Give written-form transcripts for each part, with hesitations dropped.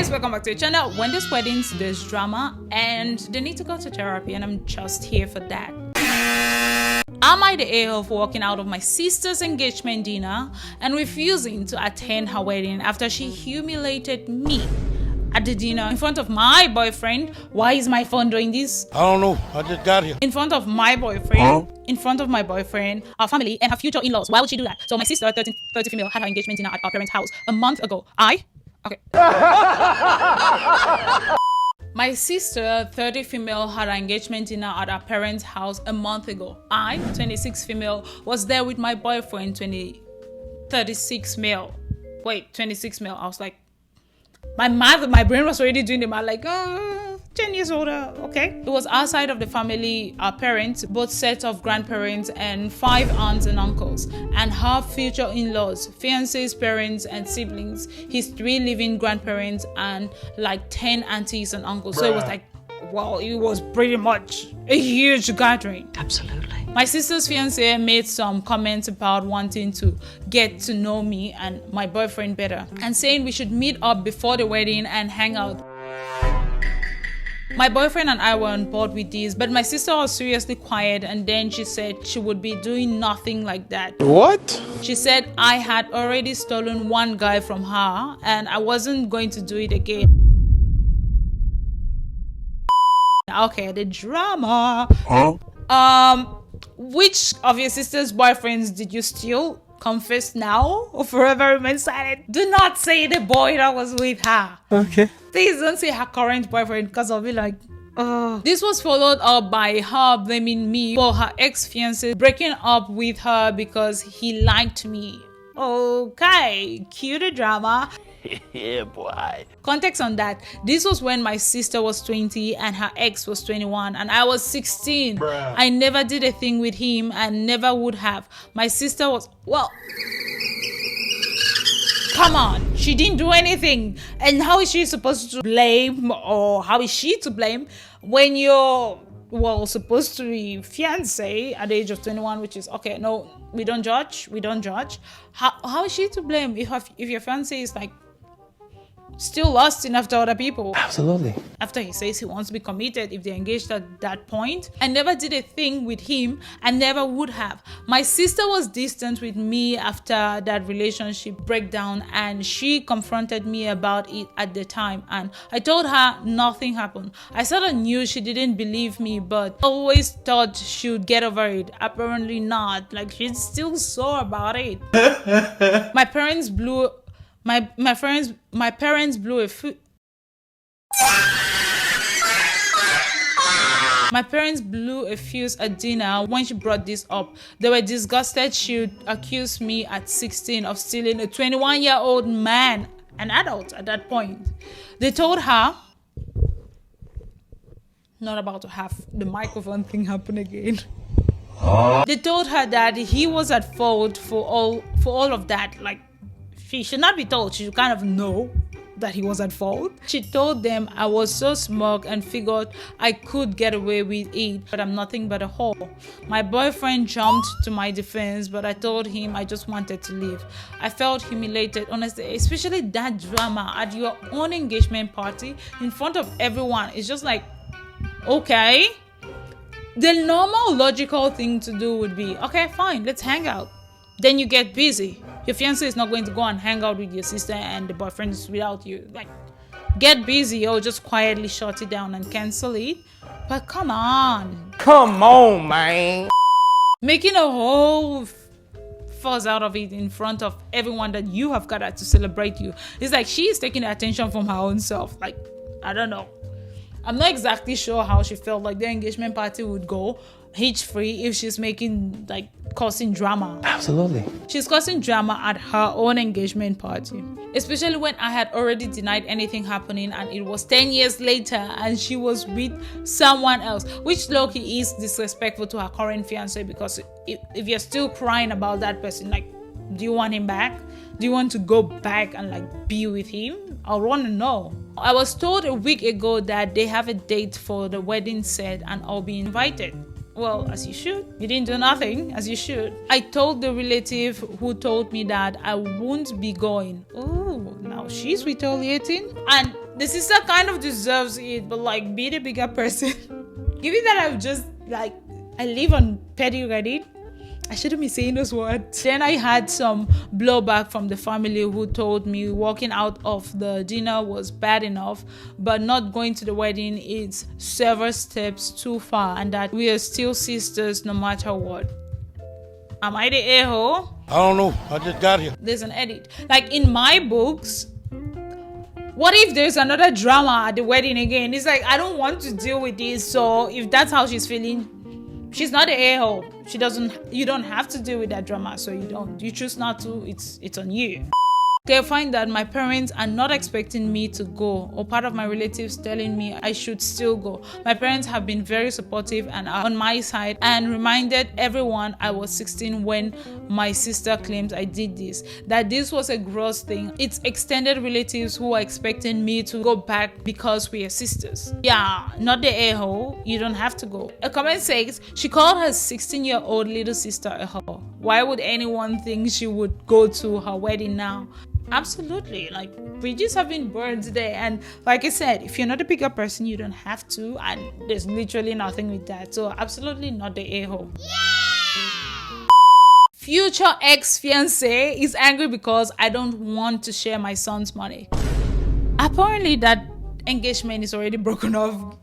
guys, welcome back to the channel. When there's weddings, there's drama and they need to go to therapy, and I'm just here for that. Am I the a-hole for walking out of my sister's engagement dinner and refusing to attend her wedding after she humiliated me at the dinner in front of my boyfriend? Why is my phone doing this? I don't know. I just got here. In front of my boyfriend, in front of my boyfriend, our family, and her future in-laws. Why would she do that? So my sister, 30 female, had her engagement dinner at our parents' house a month ago. My sister, 30 female, had her engagement dinner at our parents' house a month ago. I, 26 female, was there with my boyfriend, 36 male. Wait, 26 male. I was like, my brain was already doing the math, like, 10 years older, okay. It was outside of the family, our parents, both sets of grandparents, and 5 aunts and uncles, and her future in-laws, fiance's parents and siblings, his 3 living grandparents, and like 10 aunties and uncles. So it was like, well, it was pretty much a huge gathering. Absolutely. My sister's fiance made some comments about wanting to get to know me and my boyfriend better, and saying we should meet up before the wedding and hang out. My boyfriend and I were on board with this, but my sister was seriously quiet, and then she said she would be doing nothing like that. What? She said I had already stolen one guy from her and I wasn't going to do it again. Okay, the drama. Which of your sister's boyfriends did you steal? Confess now or forever remain silent. Do not say the boy that was with her. Okay. Please don't say her current boyfriend, because I'll be like, oh. This was followed up by her blaming me for her ex-fiancé breaking up with her because he liked me. Okay, cue the drama. Yeah, boy. Context on that: this was when my sister was 20 and her ex was 21 and I was 16. Bruh. I never did a thing with him and never would have. My sister was, well, come on, she didn't do anything. And how is she supposed to blame, or how is she to blame when you're, well, supposed to be fiancé at the age of 21, which is okay. No, we don't judge. How is she to blame if your fiancé is like still lusting after other people? Absolutely. After he says he wants to be committed if they're engaged at that point. I never did a thing with him and never would have. My sister was distant with me after that relationship breakdown, and she confronted me about it at the time, and I told her nothing happened. I sort of knew she didn't believe me, but always thought she would get over it. Apparently not. Like, she's still sore about it. My parents blew a fuse. My parents blew a fuse at dinner when she brought this up. They were disgusted she would accuse me at 16 of stealing a 21-year-old man, an adult at that point. They told her, not about to have the microphone thing happen again. They told her that he was at fault for all of that. Like, she should not be told. She should kind of know that he was at fault. She told them I was so smug and figured I could get away with it, but I'm nothing but a whore. My boyfriend jumped to my defense, but I told him I just wanted to leave. I felt humiliated, honestly, especially that drama at your own engagement party in front of everyone. It's just like, okay. The normal logical thing to do would be, okay, fine, let's hang out. Then you get busy. Your fiancé is not going to go and hang out with your sister and the boyfriend is without you. Like, get busy or just quietly shut it down and cancel it. But come on. Come on, man. Making a whole fuss out of it in front of everyone that you have gathered to celebrate you. It's like she is taking the attention from her own self. Like, I don't know. I'm not exactly sure how she felt like the engagement party would go hitch-free if she's making, like, causing drama. Absolutely. She's causing drama at her own engagement party. Especially when I had already denied anything happening and it was 10 years later and she was with someone else, which low-key is disrespectful to her current fiancé, because if you're still crying about that person, like, do you want him back? Do you want to go back and like be with him? I want to know. I was told a week ago that they have a date for the wedding set and I'll be invited. Well, as you should. You didn't do nothing, as you should. I told the relative who told me that I won't be going. Oh, now she's retaliating. And The sister kind of deserves it, but like, be the bigger person. Given that I've just like, I live on petty Reddit, I shouldn't be saying those words. Then I had some blowback from the family who told me walking out of the dinner was bad enough, but not going to the wedding is several steps too far, and that we are still sisters no matter what. Am I the a-hole? I don't know. I just got here. There's an edit. Like in my books, what if there's another drama at the wedding again? It's like, I don't want to deal with this. So if that's how she's feeling, she's not the a-hole. You don't have to deal with that drama. So you choose not to. It's on you. Okay, I find that my parents are not expecting me to go, or part of my relatives telling me I should still go. My parents have been very supportive and are on my side, and reminded everyone I was 16 when my sister claims I did this, that this was a gross thing. It's extended relatives who are expecting me to go back because we are sisters. Yeah, not the a-hole. You don't have to go. A comment says she called her 16-year-old little sister a hoe. Why would anyone think she would go to her wedding now? Absolutely, like, bridges have been burned today, and like I said, if you're not a bigger person, you don't have to, and there's literally nothing with that. So absolutely not the a-hole. Yeah! Future ex-fiance is angry because I don't want to share my son's money. Apparently that engagement is already broken off.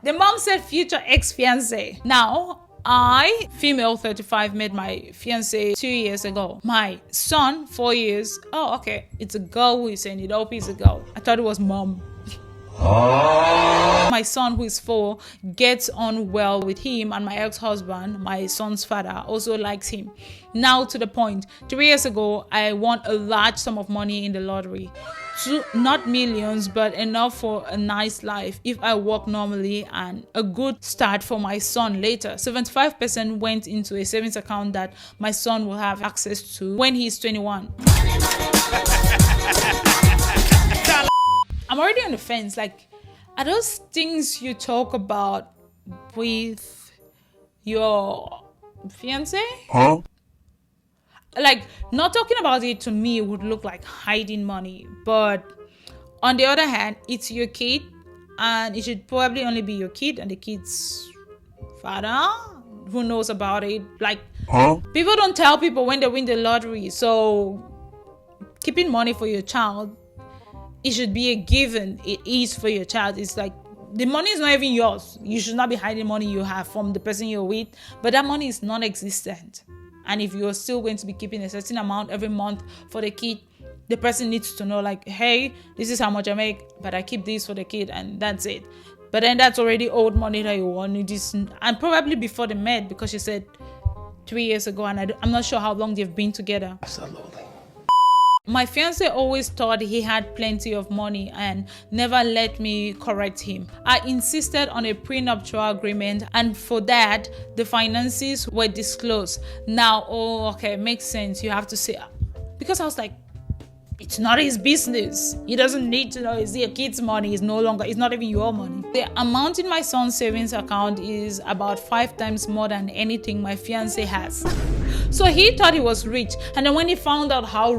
The mom said future ex-fiance. Now, I, female 35, met my fiance 2 years ago. My son, 4 years. Oh, okay. It's a girl who is saying it. I hope it's a girl. I thought it was mom. My son, who is 4, gets on well with him, and my ex-husband, my son's father, also likes him. Now to the point. 3 years ago, I won a large sum of money in the lottery. Not millions, but enough for a nice life if I work normally, and a good start for my son later. 75% went into a savings account that my son will have access to when he's 21. I'm already on the fence. Like, are those things you talk about with your fiance? Huh? Like, not talking about it to me would look like hiding money. But on the other hand, it's your kid, and it should probably only be your kid and the kid's father who knows about it. Like, people don't tell people when they win the lottery. So keeping money for your child, it should be a given. It is for your child. It's like, the money is not even yours. You should not be hiding money you have from the person you're with, but that money is non-existent. And if you're still going to be keeping a certain amount every month for the kid, the person needs to know, like, hey, this is how much I make, but I keep this for the kid, and that's it. But then that's already old money that you want. And probably before they met, because she said 3 years ago, and I'm not sure how long they've been together. Absolutely. My fiance always thought he had plenty of money and never let me correct him. I insisted on a prenuptial agreement, and for that, the finances were disclosed. Now, oh, okay, makes sense. You have to say, because I was like, it's not his business. He doesn't need to know. It's your kid's money. It's not even your money. The amount in my son's savings account is about 5 times more than anything my fiance has. So he thought he was rich. And then when he found out how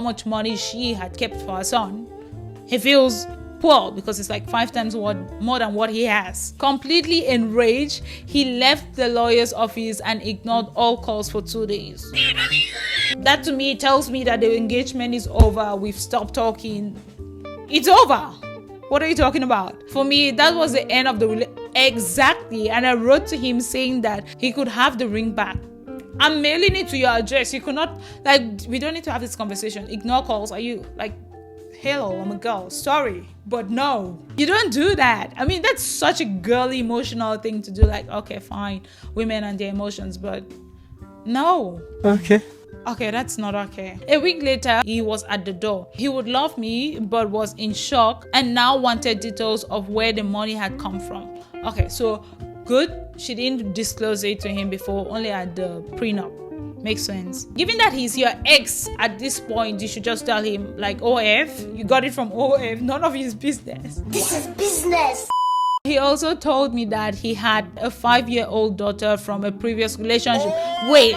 much money she had kept for her son, he feels poor because it's like 5 times more than what he has. Completely enraged, he left the lawyer's office and ignored all calls for 2 days. That to me tells me that the engagement is over. We've stopped talking. It's over. What are you talking about? For me, that was the end of the relationship. Exactly. And I wrote to him saying that he could have the ring back. I'm mailing it to your address. You could not, like, we don't need to have this conversation. Ignore calls. Are you like, hello, I'm a girl. Sorry. But no, you don't do that. I mean, that's such a girly emotional thing to do. Like, okay, fine. Women and their emotions, but no. Okay, that's not okay. A week later, he was at the door. He would love me, but was in shock and now wanted details of where the money had come from. Okay, so good. She didn't disclose it to him before, only at the prenup. Makes sense. Given that he's your ex at this point, you should just tell him, like, OF, you got it from OF, none of his business. This is business. He also told me that he had a 5-year-old daughter from a previous relationship. Wait.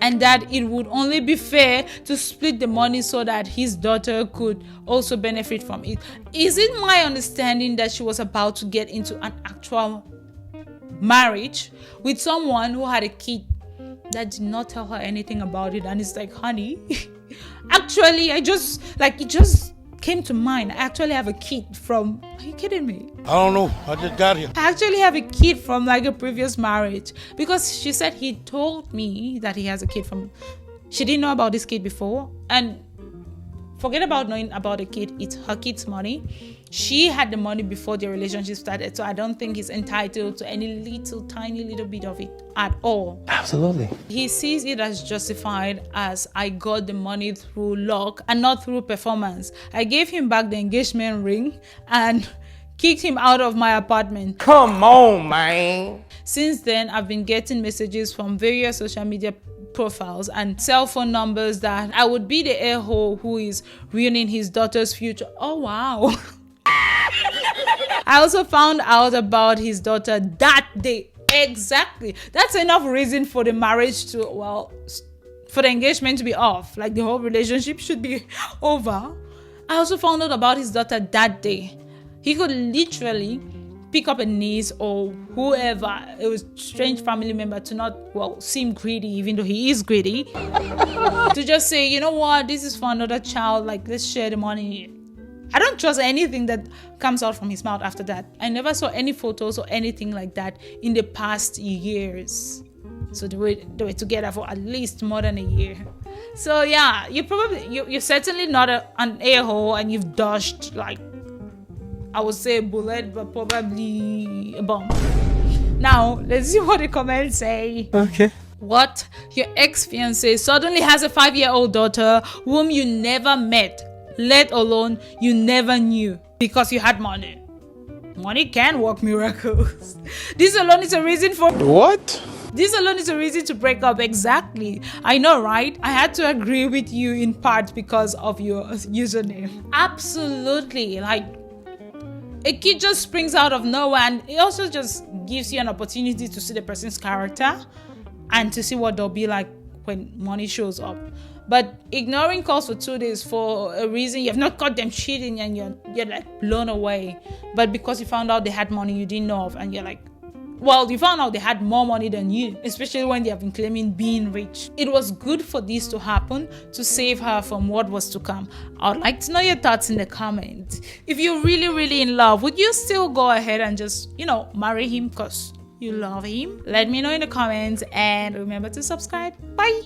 and that it would only be fair to split the money so that his daughter could also benefit from it. Is it my understanding that she was about to get into an actual marriage with someone who had a kid that did not tell her anything about it? And it's like, honey, actually, it just came to mind. I actually have a kid from, are you kidding me? I don't know. I just got here. I actually have a kid from like a previous marriage, because she said he told me that he has a kid from, she didn't know about this kid before. And forget about knowing about the kid, it's her kid's money. She had the money before the relationship started, so I don't think he's entitled to any tiny little bit of it at all. Absolutely. He sees it as justified as I got the money through luck and not through performance. I gave him back the engagement ring and kicked him out of my apartment. Come on, man. Since then, I've been getting messages from various social media profiles and cell phone numbers that I would be the a-hole who is ruining his daughter's future. Oh, wow. I also found out about his daughter that day. Exactly. That's enough reason for the marriage to, for the engagement to be off. Like the whole relationship should be over. I also found out about his daughter that day. He could literally pick up a niece or whoever, it was strange family member, to not, seem greedy, even though he is greedy, to just say, you know what, this is for another child, like let's share the money. I don't trust anything that comes out from his mouth after that. I never saw any photos or anything like that in the past years. So they were together for at least more than a year. So yeah, you're certainly not an a-hole, and you've dodged, like, I would say a bullet, but probably a bomb. Now, let's see what the comments say. Okay. What? Your ex-fiancé suddenly has a 5-year-old daughter whom you never met, let alone you never knew, because you had money. Money can work miracles. This alone is a reason for... What? This alone is a reason to break up. Exactly. I know, right? I had to agree with you in part because of your username. Absolutely. Like, a kid just springs out of nowhere, and it also just gives you an opportunity to see the person's character and to see what they'll be like when money shows up. But ignoring calls for 2 days for a reason you have not caught them cheating, and you're like blown away. But because you found out they had money you didn't know of, and you're like, you found out they had more money than you, especially when they have been claiming being rich. It was good for this to happen to save her from what was to come. I would like to know your thoughts in the comments. If you're really, really in love, would you still go ahead and just, marry him because you love him? Let me know in the comments, and remember to subscribe. Bye.